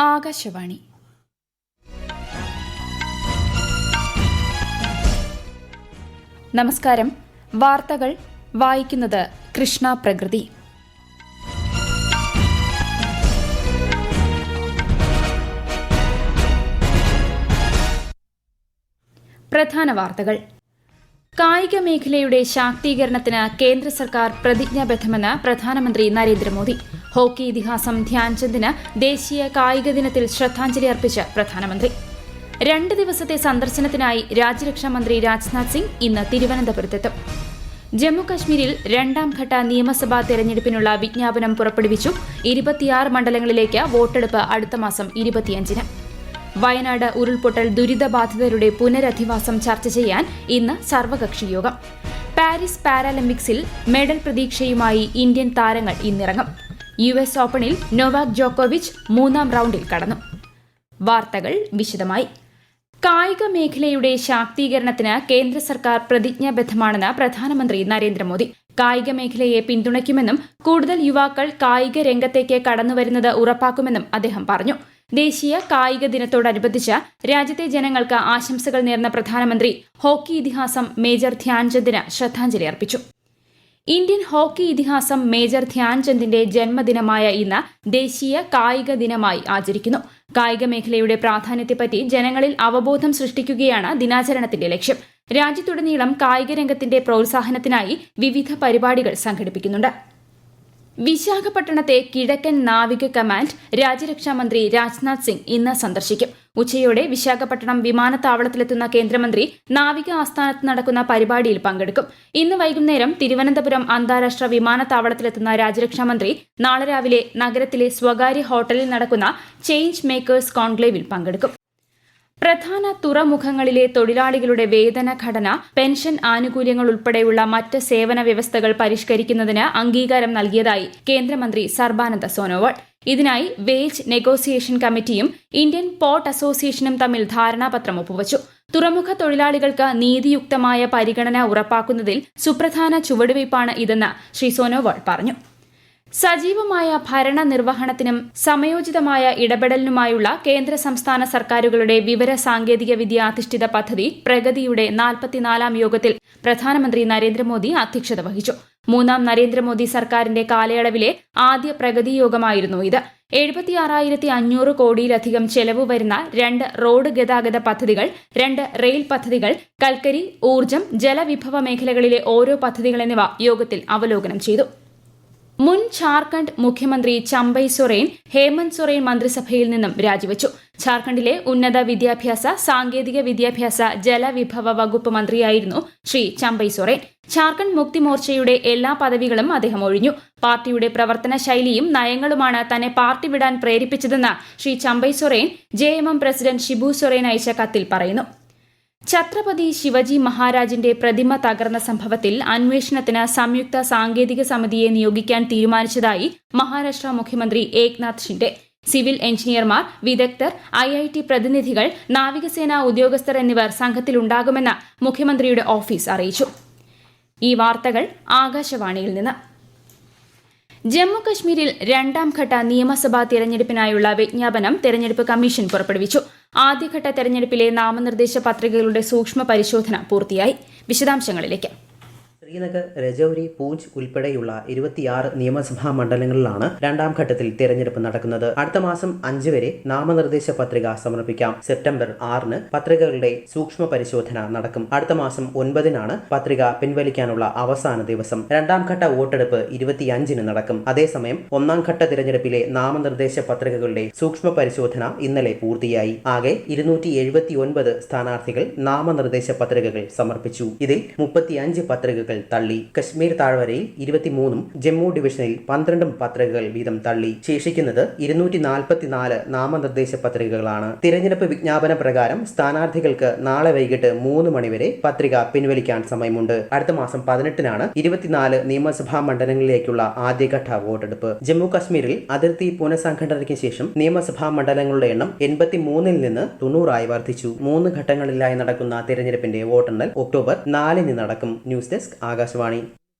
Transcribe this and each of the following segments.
ആകാശവാണി. നമസ്കാരം. വാർത്തകൾ വായിക്കുന്നത് കൃഷ്ണ പ്രകൃതി. പ്രധാന വാർത്തകൾ. കായിക മേഖലയുടെ ശാക്തീകരണത്തിന് കേന്ദ്ര സർക്കാർ പ്രതിജ്ഞാബദ്ധമെന്ന് പ്രധാനമന്ത്രി നരേന്ദ്രമോദി. ഹോക്കി ഇതിഹാസം ധ്യാൻചന്ദിന് ദേശീയ കായിക ദിനത്തിൽ ശ്രദ്ധാഞ്ജലി അർപ്പിച്ച് പ്രധാനമന്ത്രി. 2 ദിവസത്തെ സന്ദർശനത്തിനായി രാജ്യരക്ഷാമന്ത്രി രാജ്നാഥ് സിംഗ് ഇന്ന് തിരുവനന്തപുരത്തെത്തും. ജമ്മുകശ്മീരിൽ 2ാം ഘട്ട നിയമസഭാ തെരഞ്ഞെടുപ്പിനുള്ള വിജ്ഞാപനം പുറപ്പെടുവിച്ചു. 26 മണ്ഡലങ്ങളിലേക്ക് വോട്ടെടുപ്പ് അടുത്ത മാസം 25-ന്. വയനാട് ഉരുൾപൊട്ടൽ ദുരിതബാധിതരുടെ പുനരധിവാസം ചർച്ച ചെയ്യാൻ ഇന്ന് സർവകക്ഷി യോഗം. പാരീസ് പാരാലിമ്പിക്സിൽ മെഡൽ പ്രതീക്ഷയുമായി ഇന്ത്യൻ താരങ്ങൾ ഇന്നിറങ്ങും. US ഓപ്പണിൽ നൊവാക് ജോക്കോവിച്ച് 3ാം റൌണ്ടിൽ കടന്നു. വാർത്തകൾ വിശദമായി. കായിക മേഖലയുടെ ശാക്തീകരണത്തിന് കേന്ദ്ര സർക്കാർ പ്രതിജ്ഞാബദ്ധമാണെന്ന് പ്രധാനമന്ത്രി നരേന്ദ്രമോദി. കായിക മേഖലയെ പിന്തുണയ്ക്കുമെന്നും കൂടുതൽ യുവാക്കൾ കായിക രംഗത്തേക്ക് കടന്നുവരുന്നത് ഉറപ്പാക്കുമെന്നും അദ്ദേഹം പറഞ്ഞു. ദേശീയ കായിക ദിനത്തോടനുബന്ധിച്ച് രാജ്യത്തെ ജനങ്ങൾക്ക് ആശംസകൾ നേർന്ന പ്രധാനമന്ത്രി ഹോക്കി ഇതിഹാസം മേജർ ധ്യാൻചന്ദിന് ശ്രദ്ധാഞ്ജലി അർപ്പിച്ചു. ഇന്ത്യൻ ഹോക്കി ഇതിഹാസം മേജർ ധ്യാൻചന്ദിന്റെ ജന്മദിനമായ ഇന്ന് ദേശീയ കായിക ദിനമായി ആചരിക്കുന്നു. കായിക മേഖലയുടെ പ്രാധാന്യത്തെപ്പറ്റി ജനങ്ങളിൽ അവബോധം സൃഷ്ടിക്കുകയാണ് ദിനാചരണത്തിന്റെ ലക്ഷ്യം. രാജ്യത്തുടനീളം കായിക രംഗത്തിന്റെ പ്രോത്സാഹനത്തിനായി വിവിധ പരിപാടികൾ സംഘടിപ്പിക്കുന്നുണ്ട്. വിശാഖപട്ടണത്തെ കിഴക്കൻ നാവിക കമാൻഡ് രാജ്യരക്ഷാമന്ത്രി രാജ്നാഥ് സിംഗ് ഇന്ന് സന്ദർശിക്കും. ഉച്ചയോടെ വിശാഖപട്ടണം വിമാനത്താവളത്തിലെത്തുന്ന കേന്ദ്രമന്ത്രി നാവിക ആസ്ഥാനത്ത് നടക്കുന്ന പരിപാടിയിൽ പങ്കെടുക്കും. ഇന്ന് വൈകുന്നേരം തിരുവനന്തപുരം അന്താരാഷ്ട്ര വിമാനത്താവളത്തിലെത്തുന്ന രാജ്യരക്ഷാമന്ത്രി നാളെ രാവിലെ നഗരത്തിലെ സ്വകാര്യ ഹോട്ടലിൽ നടക്കുന്ന ചേഞ്ച് മേക്കേഴ്സ് കോൺക്ലേവിൽ പങ്കെടുക്കും. പ്രധാന തുറമുഖങ്ങളിലെ തൊഴിലാളികളുടെ വേതന ഘടന, പെൻഷൻ ആനുകൂല്യങ്ങൾ ഉൾപ്പെടെയുള്ള മറ്റ് സേവന വ്യവസ്ഥകൾ പരിഷ്കരിക്കുന്നതിന് അംഗീകാരം നൽകിയതായി കേന്ദ്രമന്ത്രി സർബാനന്ദ സോനോവാൾ. ഇതിനായി വേജ് നെഗോസിയേഷൻ കമ്മിറ്റിയും ഇന്ത്യൻ പോർട്ട് അസോസിയേഷനും തമ്മിൽ ധാരണാപത്രം ഒപ്പുവച്ചു. തുറമുഖ തൊഴിലാളികൾക്ക് നീതിയുക്തമായ പരിഗണന ഉറപ്പാക്കുന്നതിൽ സുപ്രധാന ചുവടുവയ്പ്പാണ് ഇതെന്ന് ശ്രീ സോനോവാൾ പറഞ്ഞു. സജീവമായ ഭരണനിർവഹണത്തിനും സമയോചിതമായ ഇടപെടലിനുമായുള്ള കേന്ദ്ര സംസ്ഥാന സർക്കാരുകളുടെ വിവര സാങ്കേതിക വിദ്യ അധിഷ്ഠിത പദ്ധതി പ്രഗതിയുടെ 44ാം യോഗത്തിൽ പ്രധാനമന്ത്രി നരേന്ദ്രമോദി അധ്യക്ഷത വഹിച്ചു. 3ാം നരേന്ദ്രമോദി സർക്കാരിന്റെ കാലയളവിലെ ആദ്യ പ്രഗതി യോഗമായിരുന്നു ഇത്. 76,500 കോടിയിലധികം ചെലവ് വരുന്ന 2 റോഡ് ഗതാഗത പദ്ധതികൾ, 2 റെയിൽ പദ്ധതികൾ, കൽക്കരി, ഊർജ്ജം, ജലവിഭവ മേഖലകളിലെ ഓരോ പദ്ധതികൾ എന്നിവ യോഗത്തിൽ അവലോകനം ചെയ്തു. മുൻ ഝാർഖണ്ഡ് മുഖ്യമന്ത്രി ചമ്പൈ സൊറേൻ ഹേമന്ത് സൊറേൻ മന്ത്രിസഭയിൽ നിന്നും രാജിവച്ചു. ഝാർഖണ്ഡിലെ ഉന്നത വിദ്യാഭ്യാസ, സാങ്കേതിക വിദ്യാഭ്യാസ, ജലവിഭവ വകുപ്പ് മന്ത്രിയായിരുന്നു ശ്രീ ചമ്പൈ സൊറേൻ. ഝാർഖണ്ഡ് മുക്തി മോർച്ചയുടെ എല്ലാ പദവികളും അദ്ദേഹം ഒഴിഞ്ഞു. പാർട്ടിയുടെ പ്രവർത്തന ശൈലിയും നയങ്ങളുമാണ് തന്നെ പാർട്ടി വിടാൻ പ്രേരിപ്പിച്ചതെന്ന് ശ്രീ ചമ്പൈ സൊറേൻ JMM പ്രസിഡന്റ് ഷിബു സൊറേൻ അയച്ച കത്തിൽ പറയുന്നു. ഛത്രപതി ശിവജി മഹാരാജിന്റെ പ്രതിമ തകർന്ന സംഭവത്തിൽ അന്വേഷണത്തിന് സംയുക്ത സാങ്കേതിക സമിതിയെ നിയോഗിക്കാൻ തീരുമാനിച്ചതായി മഹാരാഷ്ട്ര മുഖ്യമന്ത്രി ഏക്നാഥ് ഷിൻഡെ. സിവിൽ എഞ്ചിനീയർമാർ, വിദഗ്ധർ, IIT പ്രതിനിധികൾ, നാവികസേനാ ഉദ്യോഗസ്ഥർ എന്നിവർ സംഘത്തിലുണ്ടാകുമെന്ന് മുഖ്യമന്ത്രിയുടെ ഓഫീസ് അറിയിച്ചു. ഈ വാർത്തകൾ ആകാശവാണിയിൽ നിന്ന്. ജമ്മുകശ്മീരിൽ 2ാം ഘട്ട നിയമസഭാ തെരഞ്ഞെടുപ്പിനായുള്ള വിജ്ഞാപനം തെരഞ്ഞെടുപ്പ് കമ്മീഷൻ പുറപ്പെടുവിച്ചു. ആദ്യഘട്ട തെരഞ്ഞെടുപ്പിലെ നാമനിർദ്ദേശ പത്രികകളുടെ സൂക്ഷ്മ പരിശോധന പൂർത്തിയായി. വിശദാംശങ്ങളിലേക്ക്. ശ്രീനഗർ, രജൌരി, പൂഞ്ച് ഉൾപ്പെടെയുള്ള 26 നിയമസഭാ മണ്ഡലങ്ങളിലാണ് 2ാം ഘട്ടത്തിൽ തെരഞ്ഞെടുപ്പ് നടക്കുന്നത്. അടുത്ത മാസം 5 വരെ നാമനിർദ്ദേശ പത്രിക സമർപ്പിക്കാം. സെപ്റ്റംബർ 6-ന് പത്രികകളുടെ സൂക്ഷ്മ പരിശോധന നടക്കും. അടുത്ത മാസം 9-നാണ് പത്രിക പിൻവലിക്കാനുള്ള അവസാന ദിവസം. 2ാം ഘട്ട വോട്ടെടുപ്പ് 25-ന് നടക്കും. അതേസമയം 1ാം ഘട്ട തിരഞ്ഞെടുപ്പിലെ നാമനിർദ്ദേശ പത്രികകളുടെ സൂക്ഷ്മ പരിശോധന ഇന്നലെ പൂർത്തിയായി. ആകെ 279 സ്ഥാനാർത്ഥികൾ നാമനിർദ്ദേശ പത്രികകൾ സമർപ്പിച്ചു. ഇതിൽ 35 പത്രികകൾ തള്ളി. കശ്മീർ താഴ്വരയിൽ 23-ഉം ജമ്മു ഡിവിഷനിൽ 12 പത്രികകൾ വീതം തള്ളി. ശേഷിക്കുന്നത് 244 നാമനിർദ്ദേശ പത്രികകളാണ്. തിരഞ്ഞെടുപ്പ് വിജ്ഞാപന പ്രകാരം സ്ഥാനാർത്ഥികൾക്ക് നാളെ വൈകിട്ട് 3 മണിവരെ പത്രിക പിൻവലിക്കാൻ സമയമുണ്ട്. അടുത്ത മാസം 18-നാണ് 24 നിയമസഭാ മണ്ഡലങ്ങളിലേക്കുള്ള ആദ്യഘട്ട വോട്ടെടുപ്പ്. ജമ്മു കശ്മീരിൽ അതിർത്തി പുനഃസംഘടനയ്ക്ക് ശേഷം നിയമസഭാ മണ്ഡലങ്ങളുടെ എണ്ണം 83-ൽ നിന്ന് 90-ആയി വർദ്ധിച്ചു. 3 ഘട്ടങ്ങളിലായി നടക്കുന്ന തിരഞ്ഞെടുപ്പിന്റെ വോട്ടെണ്ണൽ ഒക്ടോബർ 4-ന് നടക്കും. News desk Akashvani.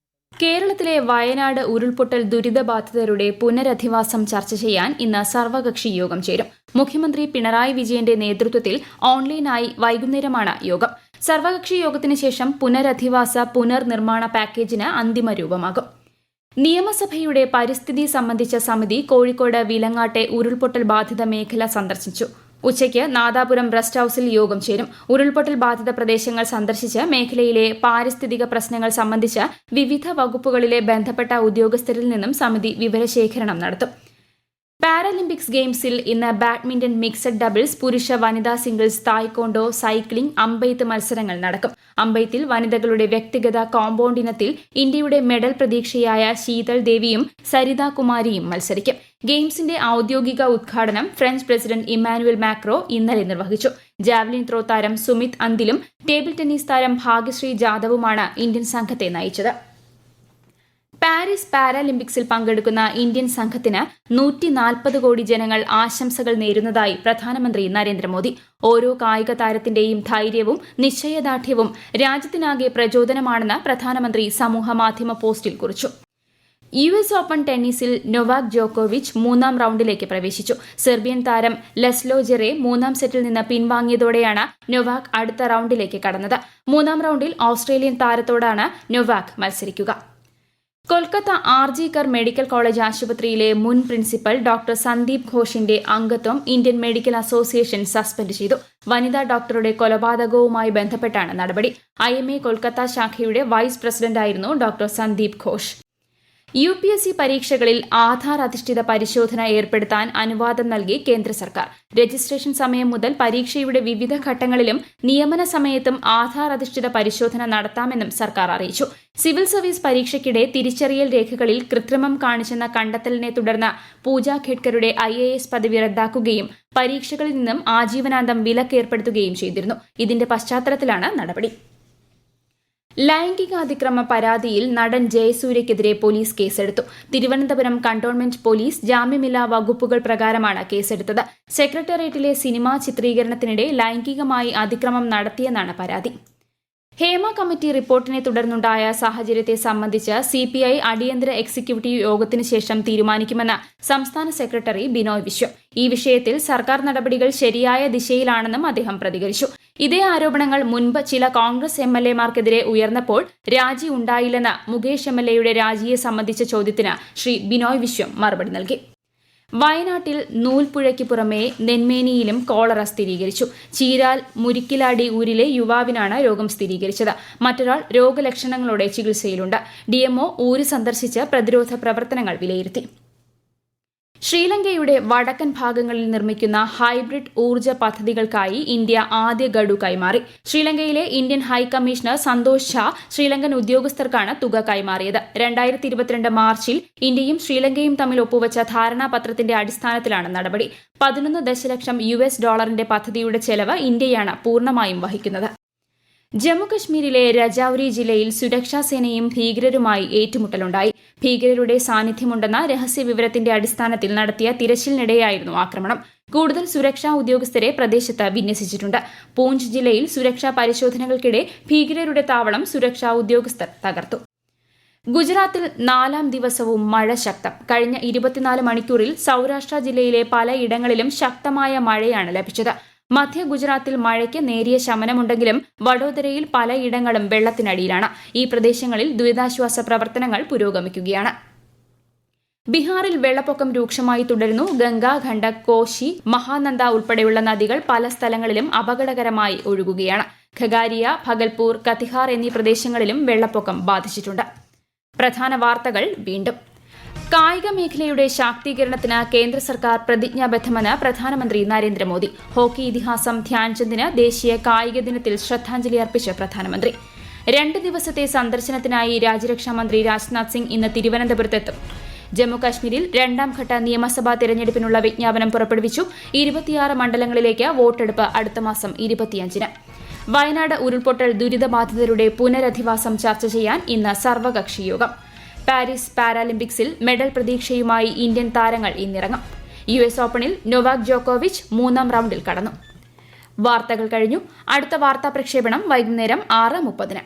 കേരളത്തിലെ വയനാട് ഉരുൾപൊട്ടൽ ദുരിതബാധിതരുടെ പുനരധിവാസം ചർച്ച ചെയ്യാൻ ഇന്ന് സർവകക്ഷി യോഗം ചേരും. മുഖ്യമന്ത്രി പിണറായി വിജയന്റെ നേതൃത്വത്തിൽ ഓൺലൈനായി വൈകുന്നേരമാണ് യോഗം. സർവകക്ഷി യോഗത്തിന് ശേഷം പുനരധിവാസ പുനർനിർമ്മാണ പാക്കേജിന് അന്തിമ രൂപമാകും. നിയമസഭയുടെ പരിസ്ഥിതി സംബന്ധിച്ച സമിതി കോഴിക്കോട് വിലങ്ങാട്ടെ ഉരുൾപൊട്ടൽ ബാധിത മേഖല സന്ദർശിച്ചു. ഉച്ചയ്ക്ക് നാദാപുരം റെസ്റ്റ് ഹൌസിൽ യോഗം ചേരും. ഉരുൾപൊട്ടൽ ബാധിത പ്രദേശങ്ങൾ സന്ദർശിച്ച് മേഖലയിലെ പാരിസ്ഥിതിക പ്രശ്നങ്ങൾ സംബന്ധിച്ച് വിവിധ വകുപ്പുകളിലെ ബന്ധപ്പെട്ട ഉദ്യോഗസ്ഥരിൽ നിന്നും സമിതി വിവരശേഖരണം നടത്തും. പാരാലിമ്പിക്സ് ഗെയിംസിൽ ഇന്ന് ബാഡ്മിന്റൺ, മിക്സഡ് ഡബിൾസ്, പുരുഷ വനിതാ സിംഗിൾസ്, തായ്ക്കൊണ്ടോ, സൈക്ലിംഗ്, അമ്പെയ്ത്ത് മത്സരങ്ങൾ നടക്കും. അമ്പെയ്ത്തിൽ വനിതകളുടെ വ്യക്തിഗത കോമ്പൌണ്ട് ഇനത്തിൽ ഇന്ത്യയുടെ മെഡൽ പ്രതീക്ഷയായ ശീതൾ ദേവിയും സരിത കുമാരിയും മത്സരിക്കും. ഗെയിംസിന്റെ ഔദ്യോഗിക ഉദ്ഘാടനം ഫ്രഞ്ച് പ്രസിഡന്റ് ഇമ്മാനുവൽ മാക്രോ ഇന്നലെ നിർവഹിച്ചു. ജാവലിൻ ത്രോ താരം സുമിത് അന്തിലും ടേബിൾ ടെന്നീസ് താരം ഭാഗ്യശ്രീ ജാദവുമാണ് ഇന്ത്യൻ സംഘത്തെ നയിച്ചത്. പാരീസ് പാരാലിമ്പിക്സിൽ പങ്കെടുക്കുന്ന ഇന്ത്യൻ സംഘത്തിന് 140 കോടി ജനങ്ങൾ ആശംസകൾ നേരുന്നതായി പ്രധാനമന്ത്രി നരേന്ദ്രമോദി. ഓരോ കായിക താരത്തിന്റെയും ധൈര്യവും നിശ്ചയദാർഢ്യവും രാജ്യത്തിനാകെ പ്രചോദനമാണെന്ന് പ്രധാനമന്ത്രി സമൂഹമാധ്യമ പോസ്റ്റിൽ കുറിച്ചു. US ഓപ്പൺ ടെന്നീസിൽ നൊവാക് ജോക്കോവിച്ച് 3ാം റൌണ്ടിലേക്ക് പ്രവേശിച്ചു. സെർബിയൻ താരം ലെസ്ലോ ജെറെ 3ാം സെറ്റിൽ നിന്ന് പിൻവാങ്ങിയതോടെയാണ് നൊവാക് അടുത്ത റൌണ്ടിലേക്ക് കടന്നത്. 3ാം റൌണ്ടിൽ ഓസ്ട്രേലിയൻ താരത്തോടാണ് നൊവാക് മത്സരിക്കുക. കൊൽക്കത്ത RG കർ മെഡിക്കൽ കോളേജ് ആശുപത്രിയിലെ മുൻ പ്രിൻസിപ്പൽ ഡോക്ടർ സന്ദീപ് ഘോഷിന്റെ അംഗത്വം ഇന്ത്യൻ മെഡിക്കൽ അസോസിയേഷൻ സസ്പെൻഡ് ചെയ്തു. വനിതാ ഡോക്ടറുടെ കൊലപാതകവുമായി ബന്ധപ്പെട്ടാണ് നടപടി. IMA കൊൽക്കത്ത ശാഖയുടെ വൈസ് പ്രസിഡന്റായിരുന്നു ഡോക്ടർ സന്ദീപ് ഘോഷ്. UPSC പരീക്ഷകളിൽ ആധാർ അധിഷ്ഠിത പരിശോധന ഏർപ്പെടുത്താൻ അനുവാദം നൽകി കേന്ദ്ര സർക്കാർ. രജിസ്ട്രേഷൻ സമയം മുതൽ പരീക്ഷയുടെ വിവിധ ഘട്ടങ്ങളിലും നിയമന സമയത്തും ആധാർ അധിഷ്ഠിത പരിശോധന നടത്താമെന്നും സർക്കാർ അറിയിച്ചു. സിവിൽ സർവീസ് പരീക്ഷയ്ക്കിടെ തിരിച്ചറിയൽ രേഖകളിൽ കൃത്രിമം കാണിച്ചെന്ന കണ്ടെത്തലിനെ തുടർന്ന് പൂജ ഖേഡ്കറുടെ IAS പദവി റദ്ദാക്കുകയും പരീക്ഷകളിൽ നിന്നും ആജീവനാന്തം വിലക്ക് ഏർപ്പെടുത്തുകയും ചെയ്തിരുന്നു. ഇതിന്റെ പശ്ചാത്തലത്തിലാണ് നടപടി. ലൈംഗികാതിക്രമ പരാതിയിൽ നടൻ ജയസൂര്യക്കെതിരെ പോലീസ് കേസെടുത്തു. തിരുവനന്തപുരം കന്റോൺമെന്റ് പോലീസ് ജാമ്യമില്ലാ വകുപ്പുകൾ പ്രകാരമാണ് കേസെടുത്തത്. സെക്രട്ടേറിയറ്റിലെ സിനിമാ ചിത്രീകരണത്തിനിടെ ലൈംഗികമായി അതിക്രമം നടത്തിയെന്നാണ് പരാതി. ഹേമ കമ്മിറ്റി റിപ്പോർട്ടിനെ തുടർന്നുണ്ടായ സാഹചര്യത്തെ സംബന്ധിച്ച് CPI അടിയന്തര എക്സിക്യൂട്ടീവ് യോഗത്തിന് ശേഷം തീരുമാനിക്കുമെന്ന് സംസ്ഥാന സെക്രട്ടറി ബിനോയ് വിശ്വം. ഈ വിഷയത്തിൽ സർക്കാർ നടപടികൾ ശരിയായ ദിശയിലാണെന്നും അദ്ദേഹം പ്രതികരിച്ചു. ഇതേ ആരോപണങ്ങൾ മുൻപ് ചില കോൺഗ്രസ് MLA-മാർക്കെതിരെ ഉയർന്നപ്പോൾ രാജി ഉണ്ടായില്ലെന്ന് മുകേഷ് MLA-യുടെ രാജിയെ സംബന്ധിച്ച ചോദ്യത്തിന് ശ്രീ ബിനോയ് വിശ്വം മറുപടി നൽകി. വയനാട്ടിൽ നൂൽപ്പുഴയ്ക്ക് പുറമെ നെന്മേനിയിലും കോളറ സ്ഥിരീകരിച്ചു. ചീരാൽ മുരിക്കിലാടി ഊരിലെ യുവാവിനാണ് രോഗം സ്ഥിരീകരിച്ചത്. മറ്റൊരാൾ രോഗലക്ഷണങ്ങളോടെ ചികിത്സയിലുണ്ട്. DMO ഊര് സന്ദർശിച്ച് പ്രതിരോധ പ്രവർത്തനങ്ങൾ വിലയിരുത്തി. ശ്രീലങ്കയുടെ വടക്കൻ ഭാഗങ്ങളിൽ നിർമ്മിക്കുന്ന ഹൈബ്രിഡ് ഊർജ്ജ പദ്ധതികൾക്കായി ഇന്ത്യ ആദ്യ ഗഡു കൈമാറി. ശ്രീലങ്കയിലെ ഇന്ത്യൻ ഹൈക്കമ്മീഷണർ സന്തോഷ് ഝാ ശ്രീലങ്കൻ ഉദ്യോഗസ്ഥർക്കാണ് തുക കൈമാറിയത്. 2022 മാർച്ചിൽ ഇന്ത്യയും ശ്രീലങ്കയും തമ്മിൽ ഒപ്പുവച്ച ധാരണാപത്രത്തിന്റെ അടിസ്ഥാനത്തിലാണ് നടപടി. 11 ദശലക്ഷം US$ പദ്ധതിയുടെ ചെലവ് ഇന്ത്യയാണ് പൂർണ്ണമായും വഹിക്കുന്നത്. ജമ്മുകശ്മീരിലെ രജൌരി ജില്ലയിൽ സുരക്ഷാസേനയും ഭീകരരുമായി ഏറ്റുമുട്ടലുണ്ടായി. ഭീകരരുടെ സാന്നിധ്യമുണ്ടെന്ന രഹസ്യവിവരത്തിന്റെ അടിസ്ഥാനത്തിൽ നടത്തിയ തിരച്ചിലിനിടെയായിരുന്നു ആക്രമണം. കൂടുതൽ സുരക്ഷാ ഉദ്യോഗസ്ഥരെ പ്രദേശത്ത് വിന്യസിച്ചിട്ടുണ്ട്. പൂഞ്ച് ജില്ലയിൽ സുരക്ഷാ പരിശോധനകൾക്കിടെ ഭീകരരുടെ താവളം സുരക്ഷാ ഉദ്യോഗസ്ഥർ തകർത്തു. ഗുജറാത്തിൽ 4ാം ദിവസവും മഴ ശക്തം. കഴിഞ്ഞ 24 മണിക്കൂറിൽ സൌരാഷ്ട്ര ജില്ലയിലെ പലയിടങ്ങളിലും ശക്തമായ മഴയാണ് ലഭിച്ചത്. മധ്യ ഗുജറാത്തിൽ മഴയ്ക്ക് നേരിയ ശമനമുണ്ടെങ്കിലും വഡോദരയിൽ പലയിടങ്ങളും വെള്ളത്തിനടിയിലാണ്. ഈ പ്രദേശങ്ങളിൽ ദുരിതാശ്വാസ പ്രവർത്തനങ്ങൾ പുരോഗമിക്കുകയാണ്. ബീഹാറിൽ വെള്ളപ്പൊക്കം രൂക്ഷമായി തുടരുന്നു. ഗംഗ, ഗണ്ഡക്, കോശി, മഹാനന്ദ ഉൾപ്പെടെയുള്ള നദികൾ പല സ്ഥലങ്ങളിലും അപകടകരമായി ഒഴുകുകയാണ്. ഖഗാരിയ, ഭഗൽപൂർ, കതിഹാർ എന്നീ പ്രദേശങ്ങളിലും വെള്ളപ്പൊക്കം ബാധിച്ചിട്ടുണ്ട്. പ്രധാന വാർത്തകൾ വീണ്ടും. കായിക മേഖലയുടെ ശാക്തീകരണത്തിന് കേന്ദ്ര സർക്കാർ പ്രതിജ്ഞാബദ്ധമെന്ന് പ്രധാനമന്ത്രി നരേന്ദ്രമോദി. ഹോക്കി ഇതിഹാസം ധ്യാൻചന്ദിന് ദേശീയ കായിക ദിനത്തിൽ ശ്രദ്ധാഞ്ജലി അർപ്പിച്ച് പ്രധാനമന്ത്രി. 2 ദിവസത്തെ സന്ദർശനത്തിനായി രാജ്യരക്ഷാമന്ത്രി രാജ്നാഥ് സിംഗ് ഇന്ന് തിരുവനന്തപുരത്തെത്തും. ജമ്മുകാശ്മീരിൽ 2ാം ഘട്ട നിയമസഭാ തെരഞ്ഞെടുപ്പിനുള്ള വിജ്ഞാപനം പുറപ്പെടുവിച്ചു. 26 മണ്ഡലങ്ങളിലേക്ക് വോട്ടെടുപ്പ് അടുത്ത മാസം 25-ന്. വയനാട് ഉരുൾപൊട്ടൽ ദുരിതബാധിതരുടെ പുനരധിവാസം ചർച്ച ചെയ്യാൻ ഇന്ന് സർവകക്ഷി യോഗം. പാരീസ് പാരാലിമ്പിക്സിൽ മെഡൽ പ്രതീക്ഷയുമായി ഇന്ത്യൻ താരങ്ങൾ ഇന്നിറങ്ങും. US ഓപ്പണിൽ നൊവാക് ജോക്കോവിച്ച് 3ാം റൌണ്ടിൽ കടന്നു. വാർത്തകൾ കഴിഞ്ഞു. അടുത്ത വാർത്താ പ്രക്ഷേപണം വൈകുന്നേരം 6:30-ന്.